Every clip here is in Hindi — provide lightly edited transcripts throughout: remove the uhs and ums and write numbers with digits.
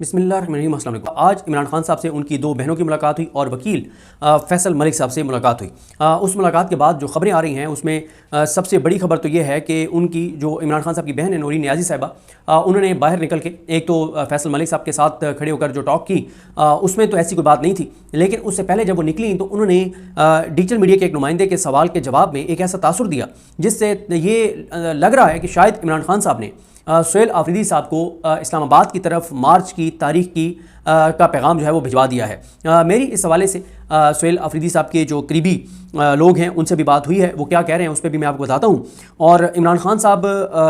बिस्मिल्लाहिर्रहमानिर्रहीम। अस्सलाम वालेकुम। आज इमरान खान साहब से उनकी दो बहनों की मुलाकात हुई और वकील फैसल मलिक साहब से मुलाकात हुई। उस मुलाकात के बाद जो खबरें आ रही हैं उसमें सबसे बड़ी खबर तो ये है कि उनकी जो इमरान खान साहब की बहन है नूरी नियाज़ी साहिबा, उन्होंने बाहर निकल के एक तो फैसल मलिक साहब के साथ खड़े होकर जो टॉक की, उसमें तो ऐसी कोई बात नहीं थी, लेकिन उससे पहले जब वो निकली तो उन्होंने डिजिटल मीडिया के एक नुमाइंदे के सवाल के जवाब में एक ऐसा तासुर दिया जिससे ये लग रहा है कि शायद इमरान खान साहब ने सुहेल आफरीदी साहब को इस्लामाबाद की तरफ मार्च की तारीख की का पैगाम जो है वो भिजवा दिया है। मेरी इस हवाले से सुहेल आफरीदी साहब के जो करीबी लोग हैं उनसे भी बात हुई है, वो क्या कह रहे हैं उस पर भी मैं आपको बताता हूँ। और इमरान खान साहब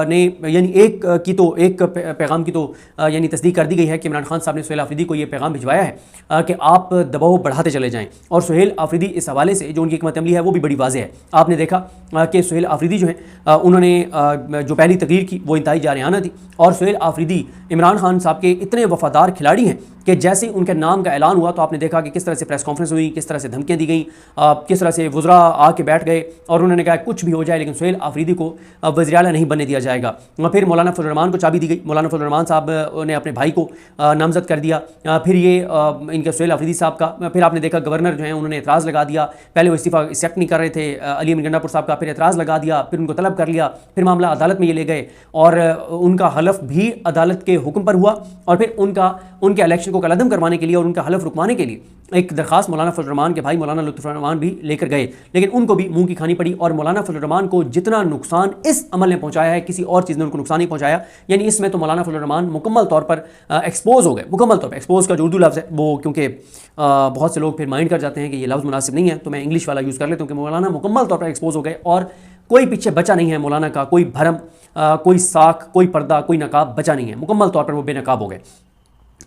ने यानी एक पैगाम की तो यानी तस्दीक कर दी गई है कि इमरान खान साहब ने सुहेल आफरीदी को ये पैगाम भिजवाया है कि आप दबाव बढ़ाते चले जाएँ। और सुहेल आफरीदी इस हवाले से जो उनकी हिकमत अमली है वो भी बड़ी वाज़ेह है। आपने देखा कि सुहेल आफरीदी जो है उन्होंने जो पहली तकरीर की वो इंतहाई जारहाना थी। और सुहेल आफरीदी इमरान खान साहब के इतने वफादार खिलाड़ी हैं कि जैसे ही उनके नाम का ऐलान हुआ तो आपने देखा कि किस तरह से प्रेस कॉन्फ्रेंस हुई, किस तरह से धमकियाँ दी गई, किस तरह से वज़रा आके बैठ गए और उन्होंने कहा कुछ भी हो जाए लेकिन सुहेल आफरीदी को वज़ीर आला नहीं बनने दिया जाएगा। फिर मौलाना फजल रहमान को चाबी दी गई, मौलाना फजल रहमान साहब ने अपने भाई को नामजद कर दिया। फिर ये इनके सुहेल आफरीदी साहब का फिर आपने देखा गवर्नर जो है उन्होंने एतराज़ लगा दिया। पहले वो इस्तीफ़ा एक्सेप्ट नहीं कर रहे थे अली अमीन गंडापुर साहब का, फिर एतराज़ लगा दिया, फिर उनको तलब कर लिया, फिर मामला अदालत में ये ले गए और उनका हलफ भी अदालत के हुक्म पर हुआ। और फिर उनके इलेक्शन को कलअदम करवाने के लिए और उनका हलफ रुकवाने के लिए एक दरखास्त मौलाना फजल रहमान के भाई मौलाना लुत्फ़ुर रहमान भी लेकर गए, लेकिन उनको भी मुंह की खानी पड़ी। और मौलाना फजल रहमान को जितना नुकसान इस अमल ने पहुंचाया है किसी और चीज़ ने उनको नुकसान नहीं पहुंचाया। यानी इसमें तो मौलाना फजल रहमान मुकम्मल तौर पर एक्सपोज हो गए, मुकम्मल तौर पर एक्सपोज का जो उर्दू लफ्ज़ है वो, क्योंकि बहुत से लोग फिर माइंड कर जाते हैं कि ये लफ्ज़ मुनासिब नहीं है तो मैं इंग्लिश वाला यूज़ कर लेता हूँ कि मौलाना मुकम्मल तौर पर एक्सपोज हो गए और कोई पीछे बचा नहीं है मौलाना का, कोई भरम, कोई साख, कोई पर्दा, कोई नकाब बचा नहीं है, मुकम्मल तौर पर वो बेनकाब हो गए।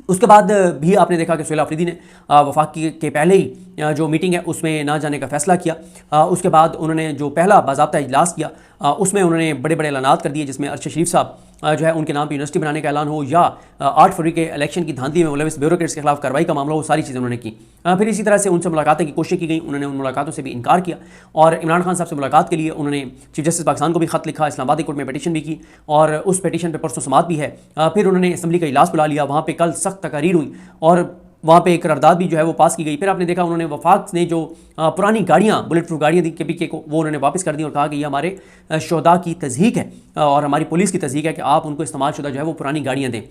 उसके बाद भी आपने देखा कि सुहेल आफरीदी ने वफाक के पहले ही जो मीटिंग है उसमें ना जाने का फ़ैसला किया। उसके बाद उन्होंने जो पहला बाज़ाब्ता इजलास किया उसमें उन्होंने बड़े बड़े ऐलानात कर दिए, जिसमें अरशद शरीफ साहब जो है उनके नाम पर यूनिवर्सिटी बनाने का ऐलान हो या 8 फरवरी के इलेक्शन की धांधली में मुलविस ब्यूरोक्रेट्स के खिलाफ कार्रवाई का मामला हो, सारी चीज़ें उन्होंने की। फिर इसी तरह से उनसे मुलाकातें की कोशिश की गई, उन्होंने उन मुलाकातों से भी इनकार किया और इमरान खान साहब से मुलाकात के लिए उन्होंने चीफ जस्टिस पाकिस्तान को भी खत लिखा, इस्लामाबाद कोर्ट में पिटीशन भी की और उस पिटीशन पर परसों समात भी है। फिर उन्होंने असम्बली का इजलास बुला लिया, वहाँ पर कल सख्त तकारीर हुई और वहाँ पे एक करारदाद भी जो है वो पास की गई। फिर आपने देखा उन्होंने वफाक ने जो पुरानी गाड़ियाँ, बुलेट प्रूफ गाड़ियाँ दी के को, वो उन्होंने वापस कर दी और कहा कि ये हमारे शोहदा की तज़हीक है और हमारी पुलिस की तज़हीक है कि आप उनको इस्तेमाल शुदा जो है वो पुरानी गाड़ियाँ दें।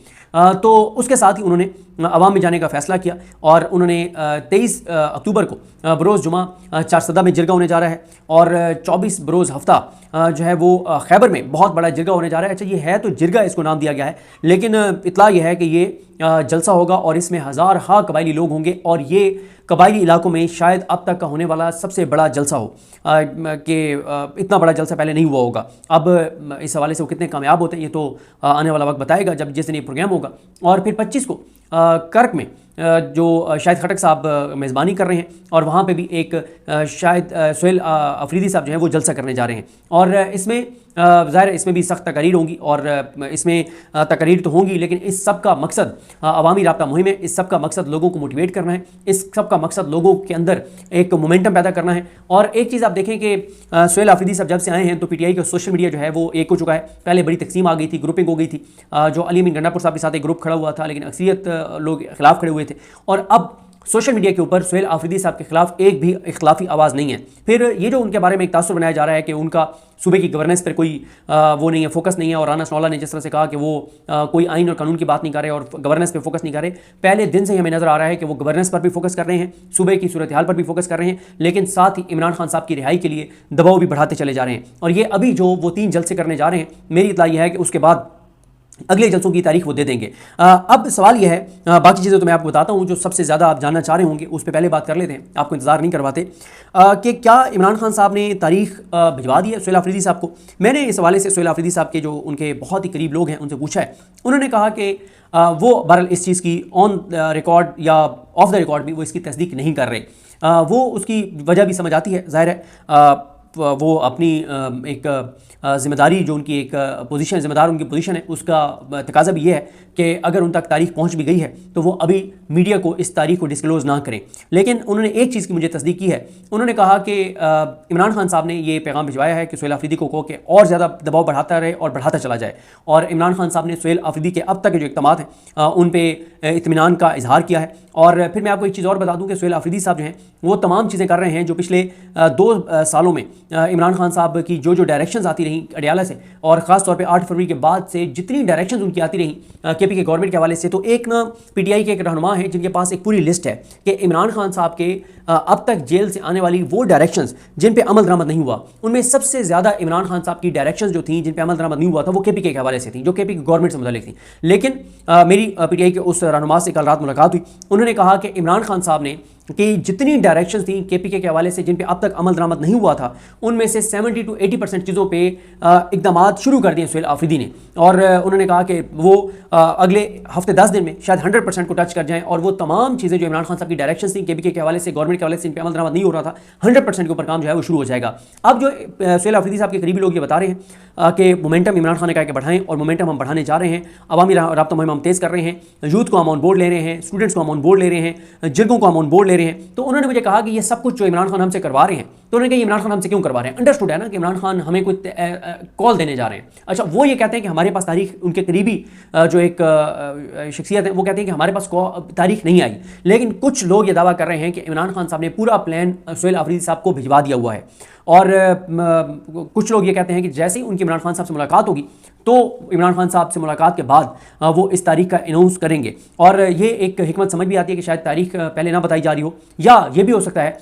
तो उसके साथ ही उन्होंने अवाम में जाने का फ़ैसला किया और उन्होंने 23 अक्टूबर को बरोज़ जुमा चारसदा में जिरगा होने जा रहा है और 24 बरोज़ हफ्ता जो है वो खैबर में बहुत बड़ा जिरगा होने जा रहा है। अच्छा, ये है तो जिरगा इसको नाम दिया गया है, लेकिन इतला यह है कि ये जलसा होगा और इसमें हज़ार कबायली लोग होंगे और ये कबायली इलाकों में शायद अब तक का होने वाला सबसे बड़ा जलसा हो कि इतना बड़ा जलसा पहले नहीं हुआ होगा। अब इस हवाले से वो कितने कामयाब होते हैं ये तो आने वाला वक्त बताएगा जब जिस दिन ये प्रोग्राम होगा। और फिर 25 को कर्क में जो शाहिद खटक साहब मेज़बानी कर रहे हैं और वहाँ पे भी एक शायद सुहेल आफरीदी साहब जो हैं वो जलसा करने जा रहे हैं और इसमें ज़ाहिर इसमें भी सख्त तकरीर होंगी और इसमें तकरीर तो होंगी, लेकिन इस सब का मकसद अवामी राब्ता मुहिम है, इस सब का मकसद लोगों को मोटिवेट करना है, इस सब का मकसद लोगों के अंदर एक मोमेंटम पैदा करना है। और एक चीज़ आप देखें कि सुहेल आफरीदी साहब जब से आए हैं तो पीटीआई का सोशल मीडिया जो है वो एक हो चुका है। पहले बड़ी तकसीम आ गई थी, ग्रुपिंग हो गई थी, जो अली अमीन गंडापुर साहब के साथ एक ग्रुप खड़ा हुआ था लेकिन अक्सरियत लोग खिलाफ खड़े हुए थे और अब सोशल मीडिया के ऊपर सुहेल आफरीदी साहब के खिलाफ एक भी इख्लाफी आवाज़ नहीं है। फिर ये जो उनके बारे में एक तासुर बनाया जा रहा है कि उनका सूबे की गवर्नेंस पर कोई वो नहीं है, फोकस नहीं है और राना सनौला ने जिस तरह से कहा कि वो कोई आइन और कानून की बात नहीं कर रहे और गवर्नेंस पे फोकस नहीं कर रहे, पहले दिन से ही हमें नज़र आ रहा है कि वो गवर्नेंस पर भी फोकस कर रहे हैं, सूबे की सूरत हाल पर भी फोकस कर रहे हैं, लेकिन साथ ही इमरान खान साहब की रिहाई के लिए दबाव भी बढ़ाते चले जा रहे हैं। और ये अभी जो वो 3 जलसे करने जा रहे हैं, मेरी इत्तला यह है कि उसके बाद अगले जलसों की तारीख वो दे देंगे। अब सवाल यह है, बाकी चीज़ें तो मैं आपको बताता हूँ, जो सबसे ज़्यादा आप जानना चाह रहे होंगे उस पर पहले बात कर लेते हैं, आपको इंतज़ार नहीं करवाते कि क्या इमरान खान साहब ने तारीख भिजवा दी है सुहेल आफरीदी साहब को। मैंने इस हवाले से सुहेल आफरीदी साहब के जो उनके बहुत ही करीब लोग हैं उनसे पूछा है, उन्होंने कहा कि वो बहरहाल इस चीज़ की ऑन रिकॉर्ड या ऑफ द रिकॉर्ड भी वो इसकी तस्दीक नहीं कर रहे। वो उसकी वजह भी समझ आती है, ज़ाहिर है वो अपनी एक जिम्मेदारी जो उनकी एक पोजीशन जिम्मेदार उनकी पोजीशन है उसका तकाजा भी ये है कि अगर उन तक तारीख पहुंच भी गई है तो वो अभी मीडिया को इस तारीख को डिस्क्लोज ना करें। लेकिन उन्होंने एक चीज़ की मुझे तस्दीक की है, उन्होंने कहा कि इमरान खान साहब ने ये पैगाम भिजवाया है कि सुहेल आफरीदी को कहो कि और ज़्यादा दबाव बढ़ाता रहे और बढ़ाता चला जाए। और इमरान खान साहब ने सुहेल आफरीदी के अब तक के जो इक़दामात हैं उन पर इत्मीनान का इजहार किया है। और फिर मैं आपको एक चीज़ और बता दूं कि सुहेल आफरीदी साहब जो हैं वो तमाम चीज़ें कर रहे हैं जो पिछले 2 सालों में इमरान खान साहब की जो डायरेक्शंस आती रहीं अडियाला से, और ख़ास तौर पे 8 फरवरी के बाद से जितनी डायरेक्शंस उनकी आती रहीं केपी के गवर्नमेंट के हवाले से, तो एक ना पीटीआई के एक रहनुमा है जिनके पास एक पूरी लिस्ट है कि इमरान खान साहब के अब तक जेल से आने वाली वो डायरेक्शंस जिन पे अमल दरामद नहीं हुआ, उनमें सबसे ज़्यादा इमरान खान साहब की डायरेक्शंस जो थी जिन पे अमल दरामद नहीं हुआ था वो केपी के हवाले से थी, जो केपी की गवर्नमेंट से मुतालिक थी। लेकिन मेरी पीटीआई के उस रहनुमा से कल रात मुलाकात हुई, उन्होंने कहा कि इमरान खान साहब ने कि जितनी डायरेक्शंस थी केपीके के हवाले से जिन पे अब तक अमल दरामद नहीं हुआ था, उनमें से 70 to 80% चीज़ों पे इक़दामात शुरू कर दिए सुहेल आफरीदी ने। और उन्होंने कहा कि वो अगले हफ्ते 10 दिन में शायद 100% को टच कर जाएं और वो तमाम चीज़ें जो इमरान खान साहब की डायरेक्शंस थी केपीके के हवाले से, गवर्नमेंट के हवाले से, इन पे अमल दरामद नहीं हो रहा था, 100% के ऊपर काम जो है वो शुरू हो जाएगा। अब जो सुहेल आफरीदी साहब के करीबी लोग ये बता रहे हैं कि मोमेंटम इमरान खान ने कहा कि बढ़ाएं, और मोमेंटम हम बढ़ाने जा रहे हैं, अवामी राब्ता मुहिम हम तेज़ कर रहे हैं, यूथ को हम ऑन बोर्ड ले रहे हैं, स्टूडेंट्स को हम ऑन बोर्ड ले रहे हैं, जिरगों को हम ऑन बोर्ड ले रहे हैं। तो उन्होंने मुझे कहा कि ये सब कुछ जो इमरान खान हमसे करवा रहे हैं, तो उन्होंने कहा इमरान खान हमसे क्यों करवा रहे हैं, अंडरस्टूड है ना कि इमरान खान हमें कोई कॉल देने जा रहे हैं। अच्छा, वो ये कहते हैं कि हमारे पास तारीख, उनके करीबी जो एक शख्सियत है वो कहते हैं कि हमारे पास तारीख नहीं आई, लेकिन कुछ लोग ये दावा कर रहे हैं कि इमरान खान साहब ने पूरा प्लान सुहेल आफरीदी साहब को भिजवा दिया हुआ है। और कुछ लोग ये कहते हैं कि जैसे ही उनकी इमरान खान साहब से मुलाकात होगी तो इमरान खान साहब से मुलाकात के बाद वो इस तारीख का अनाउंस करेंगे। और ये एक हिकमत समझ भी आती है कि शायद तारीख पहले ना बताई जा रही हो, या ये भी हो सकता है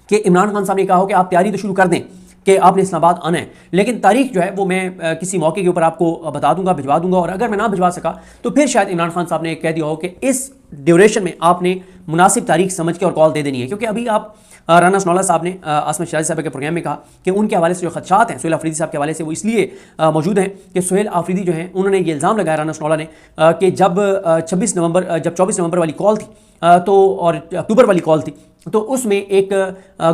कि इमरान खान साहब ने कहा हो कि आप तैयारी तो शुरू कर दें कि आपने इस्लामाबाद आना है, लेकिन तारीख जो है वो मैं किसी मौके के ऊपर आपको बता दूंगा, भिजवा दूंगा। और अगर मैं ना भिजवा सका तो फिर शायद इमरान खान साहब ने कह दिया हो कि इस ड्यूरेशन में आपने मुनासिब तारीख समझ के और कॉल दे देनी है। क्योंकि अभी आप राना सनौला साहब ने आसमा शराजी साहब के प्रोग्राम में कहा कि उनके हवाले से जो खदशात हैं सुहेल आफरीदी साहब के हवाले से वो इसलिए मौजूद हैं कि सुहेल आफरीदी जो हैं उन्होंने ये इल्ज़ाम लगाया राना सनौला ने कि जब 24 नवंबर वाली कॉल थी तो और अक्टूबर वाली कॉल थी, तो उसमें एक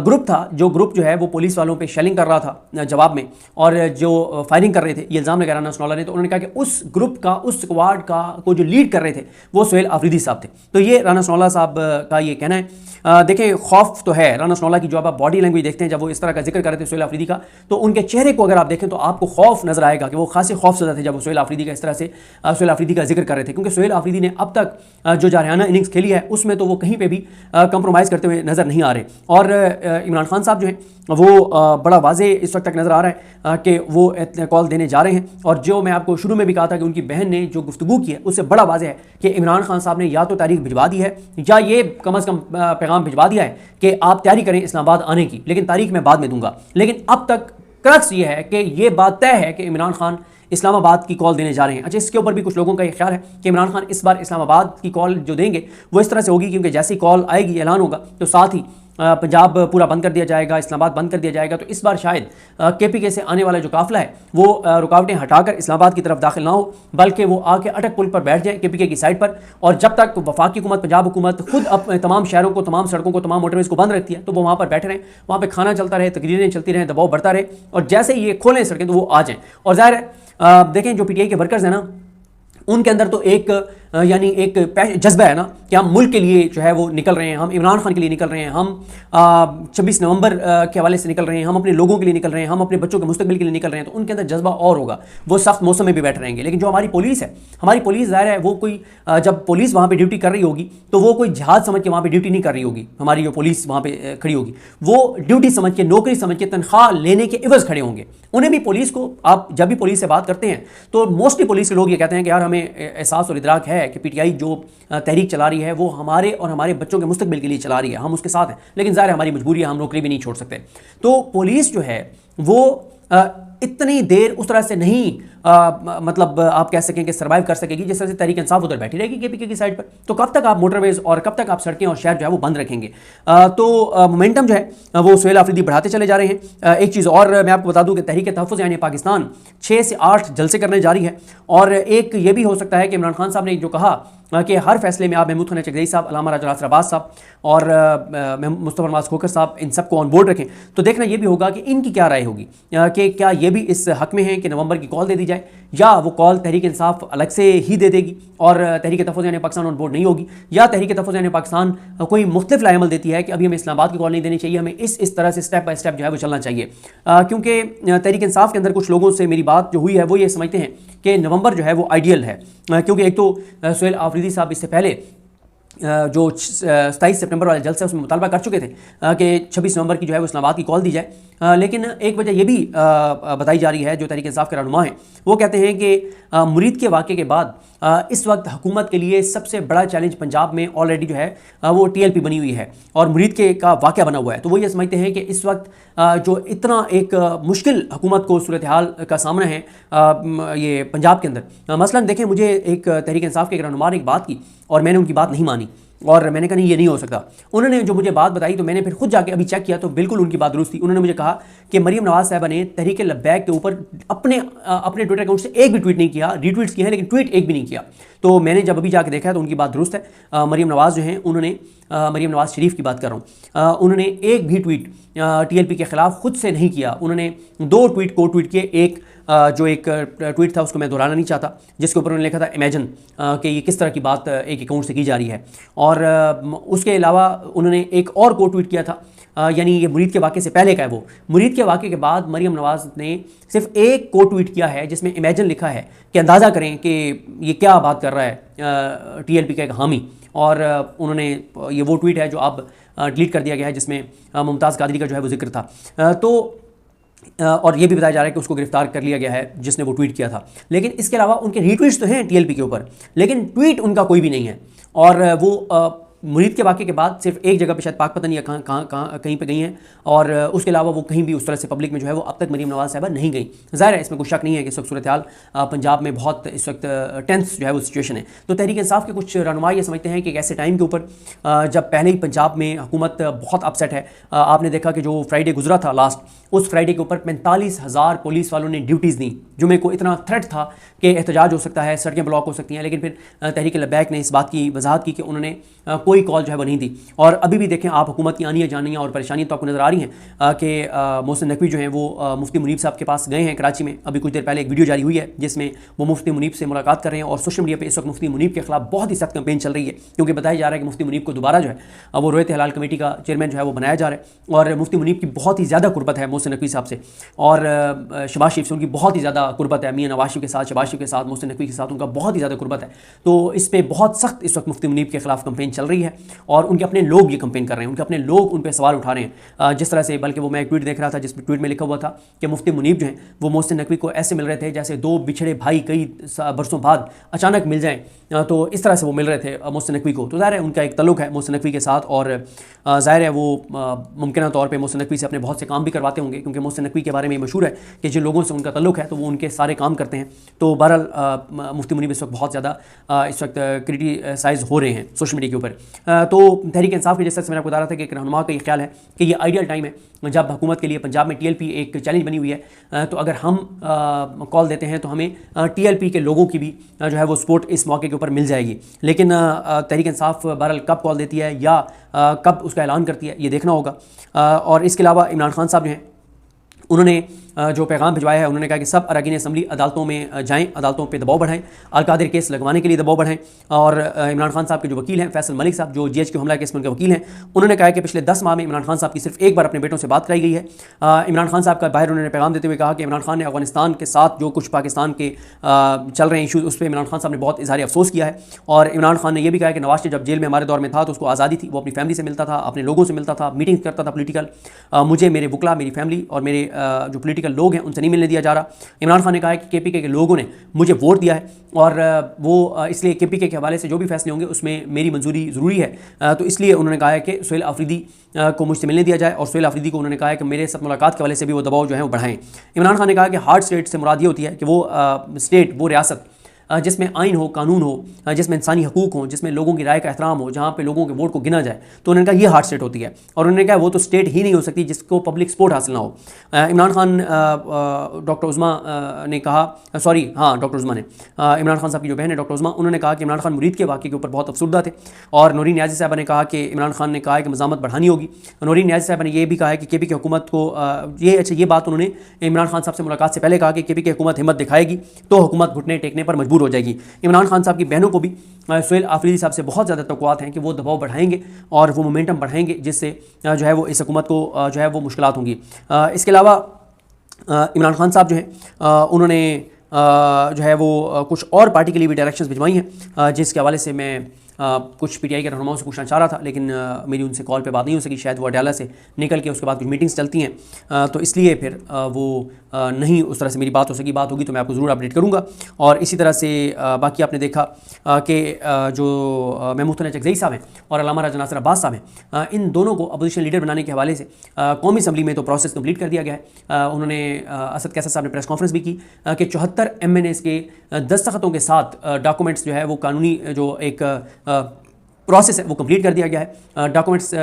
ग्रुप था, जो ग्रुप जो है वो पुलिस वालों पे शेलिंग कर रहा था जवाब में, और जो फायरिंग कर रहे थे, ये इल्ज़ाम लगाया राना सनौला ने। तो उन्होंने कहा कि उस ग्रुप का, उस स्क्वाड का को जो लीड कर रहे थे वो सुहेल आफरीदी साहब थे। तो ये राना सनौला साहब का ये कहना है। देखें, खौफ तो है राना सनौला की, जो आप बॉडी लैंग्वेज देखते हैं जब वो इस तरह का जिक्र कर रहे थे सुहेल आफरीदी का, तो उनके चेहरे को अगर आप देखें तो आपको खौफ नजर आएगा कि वो खासे खौफज़दा थे जब वो सुहेल आफरीदी का इस तरह से सुहेल आफरीदी का जिक्र कर रहे थे। क्योंकि सुहेल आफरीदी ने अब तक जो जारहाना इनिंग्स खेली है उसमें तो वो कहीं पर भी कंप्रोमाइज़ करते हुए नजर नहीं आ रहे। और इमरान खान साहब जो हैं वो बड़ा वाज़े इस वक्त तक नज़र आ रहा है कि वो कॉल देने जा रहे हैं। और जो मैं आपको शुरू में भी कहा था कि उनकी बहन ने जो गुफ्तगू की है उससे बड़ा वाज़े है कि इमरान खान साहब ने या तो तारीख भिजवा दी है, या ये कम अज़ कम पैगाम भिजवा दिया है कि आप तैयारी करें इस्लामाबाद आने की, लेकिन तारीख मैं बाद में दूंगा। लेकिन अब तक क्रक्स ये है कि ये बात तय है कि इमरान खान इस्लामाबाद की कॉल देने जा रहे हैं। अच्छा, इसके ऊपर भी कुछ लोगों का ये ख्याल है कि इमरान खान इस बार इस्लामाबाद की कॉल जो देंगे वो इस तरह से होगी, क्योंकि जैसी कॉल आएगी, ऐलान होगा, तो साथ ही पंजाब पूरा बंद कर दिया जाएगा, इस्लामाबाद बंद कर दिया जाएगा। तो इस बार शायद केपीके से आने वाला जो काफिला है वो रुकावटें हटाकर इस्लामाबाद की तरफ दाखिल ना हो, बल्कि वो आके अटक पुल पर बैठ जाए केपीके की साइड पर। और जब तक वफाकी हुकूमत, पंजाब हुकूमत खुद अपने तमाम शहरों को, तमाम सड़कों को, तमाम मोटरवेज को बंद रखती है, तो वो वहाँ पर बैठे रहें, वहाँ पर खाना चलता रहे, तकरीरें चलती रहें, दबाव बढ़ता रहे, और जैसे ही ये खोलें सड़कें तो वो आ जाएँ। और ज़ाहिर है देखें जो पीटीआई के वर्कर्स हैं ना, उनके अंदर तो एक यानी एक जज्बा है ना कि हम मुल्क के लिए जो है वो निकल रहे हैं, हम इमरान खान के लिए निकल रहे हैं, हम 26 नवंबर के हवाले से निकल रहे हैं, हम अपने लोगों के लिए निकल रहे हैं, हम अपने बच्चों के मुस्तकबिल के लिए निकल रहे हैं। तो उनके अंदर जज्बा और होगा, वो सख्त मौसम में भी बैठे रहेंगे। लेकिन जो हमारी पुलिस है, हमारी पुलिस ज़ाहिर है वो कोई जब पुलिस वहाँ पर ड्यूटी कर रही होगी तो वो कोई जहाज समझ के वहाँ पर ड्यूटी नहीं कर रही होगी। हमारी जो पुलिस वहाँ पर खड़ी होगी वो ड्यूटी समझ के, नौकरी समझ के, तनख्वाह लेने के इवज़ खड़े होंगे। उन्हें भी पुलिस को, आप जब भी पुलिस से बात करते हैं तो मोस्टली पुलिस के लोग ये कहते हैं कि यार हमें एहसास और इदराक है कि पीटीआई जो तहरीक चला रही है वो हमारे और हमारे बच्चों के मुस्तकबिल के लिए चला रही है, हम उसके साथ हैं, लेकिन ज़ाहिर हमारी मजबूरी है, हम नौकरी भी नहीं छोड़ सकते। तो पुलिस जो है वो इतनी देर उस तरह से नहीं मतलब आप कह सकें कि सर्वाइव कर सकेगी जिस तरह से तहरीक इंसाफ उधर बैठी रहेगी केपीके की साइड पर। तो कब तक आप मोटरवेज और कब तक आप सड़कें और शहर जो है वो बंद रखेंगे? तो मोमेंटम जो है वो सुहेल आफरीदी बढ़ाते चले जा रहे हैं। एक चीज़ और मैं आपको बता दूं कि तहरीक तहफ़्फ़ुज़ यानी पाकिस्तान 6 से 8 जलसे करने जा रही है। और एक ये भी हो सकता है कि इमरान खान साहब ने जो कहा कि हर फैसले में आप महमूद खान चकदेई साहब, अल्लामा राजा नासिर अब्बास साहब और मुस्तफ़ा नवाज़ खोखर साहब इन सबको ऑन बोर्ड रखें, तो देखना ये भी होगा कि इनकी क्या राय होगी कि क्या ये भी इस हक में है कि नवंबर की कॉल दे दी जाए, या वो कॉल तहरीक इंसाफ अलग से ही दे देगी और तहरीक तहफ़्फ़ुज़ यानी पाकिस्तान ऑन बोर्ड नहीं होगी, या तहरीक तहफ़्फ़ुज़ यानी पाकिस्तान कोई मुख्तलिफ लाएमल देती है कि अभी हमें इस्लामाबाद की कॉल नहीं देनी चाहिए, हमें इस तरह से स्टेप बाय स्टेप जो है वो चलना चाहिए। क्योंकि तहरीक इंसाफ के अंदर कुछ लोगों से मेरी बात जो हुई है वो ये समझते हैं कि नवंबर जो है वो आइडियल है, क्योंकि एक तो सुहेल आफरीदी साहब इससे पहले जो 27 सितंबर वाले जलसे उसमें मुतालबा कर चुके थे कि 26 नवंबर की जो है वो इस्लामाबाद की कॉल दी जाए, लेकिन एक वजह यह भी बताई जा रही है, जो तहरीक इंसाफ के रहनुमा हैं वो कहते हैं कि मुरीद के वाक़े के बाद इस वक्त हुकूमत के लिए सबसे बड़ा चैलेंज पंजाब में ऑलरेडी जो है वो TLP बनी हुई है और मुरीद के का वाक़या बना हुआ है। तो वो ये समझते हैं कि इस वक्त जो इतना एक मुश्किल हुकूमत को सूरत हाल का सामना है ये पंजाब के अंदर, मसलन देखें, मुझे एक तहरीक इंसाफ के एक रहनुमा ने एक बात की और मैंने उनकी बात नहीं मानी और मैंने कहा नहीं ये नहीं हो सकता। उन्होंने जो मुझे बात बताई तो मैंने फिर खुद जाके अभी चेक किया तो बिल्कुल उनकी बात दुरुस्त थी। उन्होंने मुझे कहा कि मरीम नवाज़ साहबा ने तहरीक लब्बैक के ऊपर अपने ट्विटर अकाउंट से एक भी ट्वीट नहीं किया, रीट्वीट्स किए हैं लेकिन ट्वीट एक भी नहीं किया। तो मैंने जब अभी जाके देखा तो उनकी बात दुरुस्त है। मरीम नवाज़ जो हैं उन्होंने, मरीम नवाज़ शरीफ की बात कर रहा हूँ, उन्होंने एक भी ट्वीट TLP के ख़िलाफ़ खुद से नहीं किया। उन्होंने 2 ट्वीट को ट्वीट किए। एक जो एक ट्वीट था उसको मैं दोहराना नहीं चाहता, जिसके ऊपर उन्होंने लिखा था इमेजिन कि ये किस तरह की बात एक अकाउंट से की जा रही है, और उसके अलावा उन्होंने एक और को ट्वीट किया था, यानी ये मुरीद के वाक़े से पहले का है, वो मुरीद के वाक़े के बाद मरीम नवाज़ ने सिर्फ एक को ट्वीट किया है जिसमें इमेजिन लिखा है कि अंदाज़ा करें कि ये क्या बात कर रहा है TLP का एक हामी, और उन्होंने ये वो ट्वीट है जो अब डिलीट कर दिया गया है जिसमें मुमताज़ कादरी का जो है वो जिक्र था। तो और ये भी बताया जा रहा है कि उसको गिरफ्तार कर लिया गया है जिसने वो ट्वीट किया था। लेकिन इसके अलावा उनके रीट्वीट्स तो हैं TLP के ऊपर, लेकिन ट्वीट उनका कोई भी नहीं है। और वो मुरीद के वाक़े के बाद सिर्फ एक जगह पे शायद पाक पता नहीं है कहीं पे गई हैं, और उसके अलावा वो कहीं भी उस तरह से पब्लिक में जो है वो अब तक मरीम नवाज़ साहिबा नहीं गई। ज़ाहिर है इसमें कोई शक नहीं है कि इस वक्त सूरत हाल पंजाब में बहुत इस वक्त टेंस जो है वो सिचुएशन है। तो तहरीक इंसाफ के कुछ रहनुमा ये समझते हैं कि एक ऐसे टाइम के ऊपर जब पहले ही पंजाब में हुकूमत बहुत अपसेट है, आपने देखा कि जो फ्राइडे गुजरा था लास्ट, उस फ्राइडे के ऊपर 45,000 पुलिस वालों ने ड्यूटीज़ दी। जुमे को इतना थ्रेट था कि एहतजाज हो सकता है, सड़कें ब्लॉक हो सकती हैं, लेकिन फिर तहरीक लब्बैक ने इस बात की वजाहत की कि उन्होंने कोई कॉल जो है वो नहीं दी। और अभी भी देखें आप, हुकूमत की आनियाँ जानियाँ और परेशानियाँ तो आपको नज़र आ रही हैं कि मोहसिन नकवी जो हैं वो मुफ्ती मुनीब साहब के पास गए हैं कराची में। अभी कुछ देर पहले एक वीडियो जारी हुई है जिसमें वो मुफ्ती मुनीब से मुलाकात कर रहे हैं, और सोशल मीडिया पर इस वक्त मुफ्ती मुनीब के खिलाफ बहुत ही सख्त कैंपेन चल रही है, क्योंकि बताया जा रहा है कि मुफ्ती मुनीब को दोबारा जो है वो रोयत हलाल कमेटी का चेयरमैन जो है वो बनाया जा रहा है, और मुफ्ती मुनीब की बहुत ही ज़्यादा कुर्बत है मोहसिन नकवी साहब से, और शहबाज शरीफ से उनकी बहुत ही ज़्यादा कुर्बत है, मियां नवाज शरीफ के साथ, शहबाज शरीफ के साथ, मोहसिन नकवी के साथ उनका बहुत ही ज़्यादा कुर्बत है। तो इस पर बहुत सख्त इस वक्त मुफ्ती मुनीब के खिलाफ कैंपेन चल रही है, और उनके अपने लोग ये कैंपेन कर रहे हैं, उनके अपने लोग उन पर सवाल उठा रहे हैं जिस तरह से। बल्कि वो मैं एक ट्वीट देख रहा था जिस ट्वीट में लिखा हुआ था कि मुफ्ती मुनीब जो हैं वो मोहसिन नकवी को ऐसे मिल रहे थे जैसे दो बिछड़े भाई कई बरसों बाद अचानक मिल जाएँ, तो इस तरह से वो मिल रहे थे मोहसिन नकवी को। तो ज़ाहिर है उनका एक तल्लुक़ है मोहसिन नकवी के साथ, और ज़ाहिर है वो मुमकिन तौर पर मोहसिन नकवी से अपने बहुत से काम भी करवाते होंगे, क्योंकि मोहसिन नकवी के बारे में मशहूर है कि जिन लोगों से उनका तल्लुक़ है तो वो उनके सारे काम करते हैं। तो बहरहाल मुफ्ती मुनीब इस वक्त बहुत ज़्यादा इस वक्त क्रिटिसाइज़ हो रहे हैं सोशल मीडिया के ऊपर। तो तहरीक इंसाफ के जैसा मैंने आपको बता रहा था कि एक रहनुमा का ये ख्याल है कि ये आइडियल टाइम है जब हुकूमत के लिए पंजाब में TLP एक चैलेंज बनी हुई है। तो अगर हम कॉल देते हैं तो हमें TLP के लोगों की भी जो है वो सपोर्ट इस मौके के ऊपर मिल जाएगी। लेकिन तहरीक इंसाफ बहरहाल कब कॉल देती है या कब उसका ऐलान करती है ये देखना होगा। और इसके अलावा इमरान खान साहब जो हैं उन्होंने जो पैगाम भिजवाया है, उन्होंने कहा कि सब अरकान असम्बली अदालतों में जाएं, अदालतों पे दबाव बढ़ाएं, अलकादिर केस लगवाने के लिए दबाव बढ़ाएं। और इमरान खान साहब के जो वकील हैं फैसल मलिक साहब, जो GHQ हमला केस में उनके वकील हैं, उन्होंने कहा कि पिछले 10 माह में इमरान खान साहब की सिर्फ एक बार अपने बेटों से बात कराई गई है। इमरान खान साहब का बाहर उन्होंने पैगाम देते हुए कहा कि इमरान खान ने अफगानिस्तान के साथ जो कुछ पाकिस्तान के चल रहे हैं इशूज़, उस पर इमरान खान साहब ने बहुत इज़हार अफसोस किया है। और इमरान खान ने यह भी कहा कि नवाज शरीफ जब जेल में हमारे दौर में था तो उसको आज़ादी थी, वो अपनी फैमिली से मिलता था, अपने लोगों से मिलता था, मीटिंग करता था पोलिटिकल। मुझे मेरे वकला, मेरी फैमिली और मेरे जो पोलिटिकल लोग हैं उनसे नहीं मिलने दिया जा रहा। इमरान खान ने कहा है कि KPK के लोगों ने मुझे वोट दिया है और वो इसलिए KPK के हवाले से जो भी फैसले होंगे उसमें मेरी मंजूरी ज़रूरी है। तो इसलिए उन्होंने कहा है कि सुहेल आफरीदी को मुझसे मिलने दिया जाए, और सुहेल आफरीदी को उन्होंने कहा है कि मेरे साथ मुलाकात के हवाले से भी वो दबाव जो है वो बढ़ाएं। इमरान खान ने कहा कि हार्ड स्टेट से मुराद ये होती है कि वो स्टेट, वो रियासत जिसमें आइन हो, कानून हो, जिसमें इंसानी हकूक़ हो, जिसमें लोगों की राय का एहतराम हो, जहाँ पे लोगों के वोट को गिना जाए, तो उन्होंने कहा ये हार्ड स्टेट होती है। और उन्होंने कहा वो तो स्टेट ही नहीं हो सकती जिसको पब्लिक सपोर्ट हासिल ना हो। इमरान खान, डॉक्टर उज़मा ने कहा, डॉक्टर उज़मा ने, इमरान खान साहब की जो बहन है डॉक्टर उज़मा, उन्होंने कहा कि इमरान खान मुरीद के वाक़े के ऊपर बहुत अफसरदा थे। और नूरीन नियाज़ी साहबा ने कहा कि इमरान खान ने कहा है कि मज़ामत बढ़ानी होगी। नूरीन नियाज़ी साहबा ने यह भी कहा है कि केपी की हुकूमत को ये बात उन्होंने इमरान खान साहब से मुलाकात से पहले कहा कि केपी की हुकूमत हिम्मत दिखाएगी तो हुकूमत घुटने टेकने पर मजबूर हो जाएगी। इमरान खान साहब की बहनों को भी सुहेल आफरीदी साहब से बहुत ज़्यादा तवक्कुआत हैं कि वो दबाव बढ़ाएंगे और वो मोमेंटम बढ़ाएंगे, जिससे जो है वो इस हुकूमत को जो है वो मुश्किलात होंगी। इसके अलावा इमरान खान साहब जो हैं उन्होंने जो है वो कुछ और पार्टी के लिए भी डायरेक्शंस भिजवाई हैं, जिसके हवाले से मैं कुछ पीटीआई के रहनुमाओं से पूछना चाह रहा था, लेकिन मेरी उनसे कॉल पे बात नहीं हो सकी। शायद वो अडाला से निकल के उसके बाद कुछ मीटिंग्स चलती हैं, तो इसलिए फिर वो नहीं उस तरह से मेरी बात हो सकी। बात होगी तो मैं आपको ज़रूर अपडेट करूँगा। और इसी तरह से बाकी आपने देखा कि जो महमूद हसन चकज़ई साहब हैं और अल्लामा राजा नासिर अब्बास साहब हैं, इन दोनों को अपोजिशन लीडर बनाने के हवाले से कौमी असम्बली में तो प्रोसेस कंप्लीट कर दिया गया है। उन्होंने असद कैसर साहब ने प्रेस कॉन्फ्रेंस भी की कि 74 MNAs के दस्तखतों के साथ डॉक्यूमेंट्स जो है वो कानूनी जो एक प्रोसेस है वो कंप्लीट कर दिया गया है। डॉक्यूमेंट्स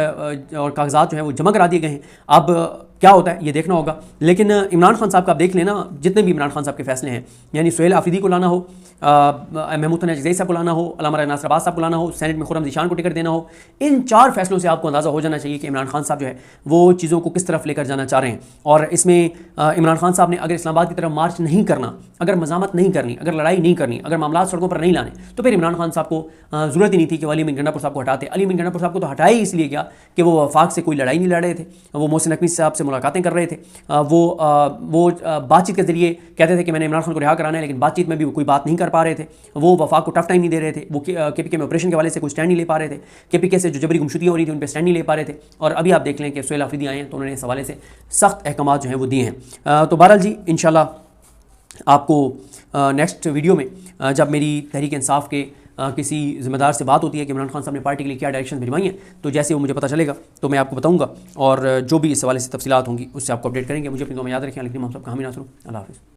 और कागजात जो है वो जमा करा दिए गए हैं। अब क्या होता है ये देखना होगा। लेकिन इमरान खान साहब का आप देख लेना, जितने भी इमरान खान साहब के फैसले हैं, यानी सुहेल आफरीदी को लाना हो, महमूद हसन चकज़ई साहब को लाना हो, अल्लामा राजा नासिर अब्बास साहब को लाना हो, सेनेट में खुर्रम ज़ीशान को टिकट देना हो, इन 4 फैसलों से आपको अंदाज़ा हो जाना चाहिए कि इमरान खान साहब जो है वो चीज़ों को किस तरफ लेकर जाना चाह रहे हैं। और इसमें इमरान खान साहब ने अगर इस्लामाबाद की तरफ मार्च नहीं करना, अगर मज़ामत नहीं करनी, अगर लड़ाई नहीं करनी, अगर मामला सड़कों पर नहीं लाने, तो फिर इमरान खान साहब को ज़रूरत ही नहीं थी कि अली अमीन गंडापुर साहब को हटाते। अली अमीन गंडापुर साहब को तो हटाया ही इसलिए गया कि वो वफाक से कोई लड़ाई नहीं लड़ रहे थे, वो मोहसिन नकवी साहब से मुलाकातें कर रहे थे, वो बातचीत के जरिए कहते थे कि मैंने इमरान खान को रिहा कराना है, लेकिन बातचीत में भी वो कोई बात नहीं कर पा रहे थे। वो वफाक को टफ टाइम नहीं दे रहे थे, वो केपीके में ऑपरेशन के हवाले से कोई स्टैंड नहीं ले पा रहे थे, केपीके से जो जबरी गुमशुदियाँ हो रही थी उन पर स्टैंड नहीं ले पा रहे थे। और अभी आप देख लें कि सुहेल आफरीदी आए हैं तो उन्होंने इस हवाले से सख्त अहकाम जो हैं वो दिए हैं। तो बहरहाल जी, इंशाल्लाह आपको नेक्स्ट वीडियो में जब मेरी तहरीक इंसाफ के किसी ज़िम्मेदार से बात होती है कि इमरान खान साहब ने पार्टी के लिए क्या डायरेक्शन भिजवाई हैं, तो जैसे वो मुझे पता चलेगा तो मैं आपको बताऊंगा, और जो भी इस हवाले से तफसीलात होंगी उससे आपको अपडेट करेंगे। मुझे अपनी दुआ में याद रखें। लेकिन हम सब कहां भी ना सुनो। अल्लाह हाफ़िज़।